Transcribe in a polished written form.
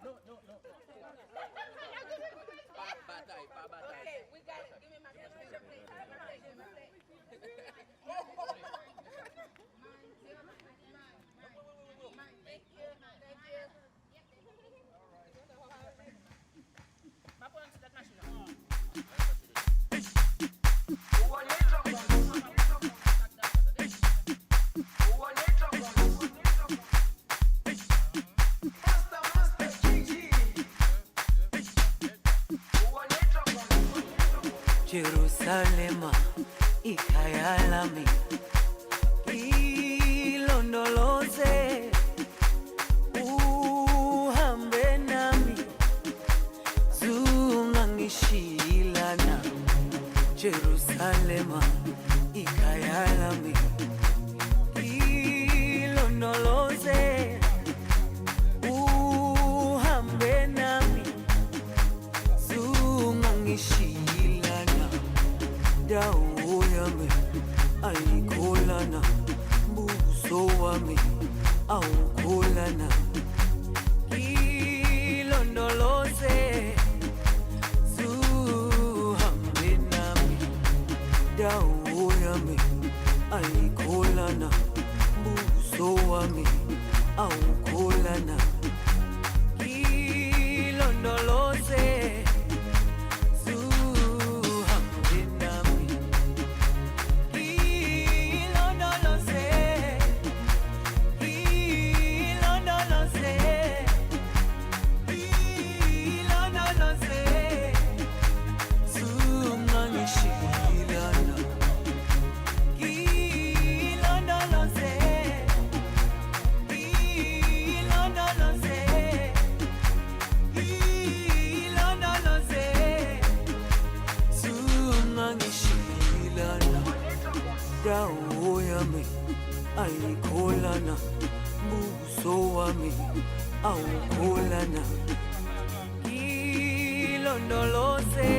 Okay, we got it. Give me my plate. Give me my plate. Thank you. Thank you. Jerusalema ikayalami ilondoloze uhambe nami zungangishilana. Jerusalema ikayalami ilondoloze uhambe nami zungangishilana. Dawo yami ayikholana, buso wami awukholana. Ilondoloze zuhambe nami. Dawo yami ayikholana, buso wami awukholana. Ilondoloze dawo yami ayikholana, buso wami awukholana. Ilondoloze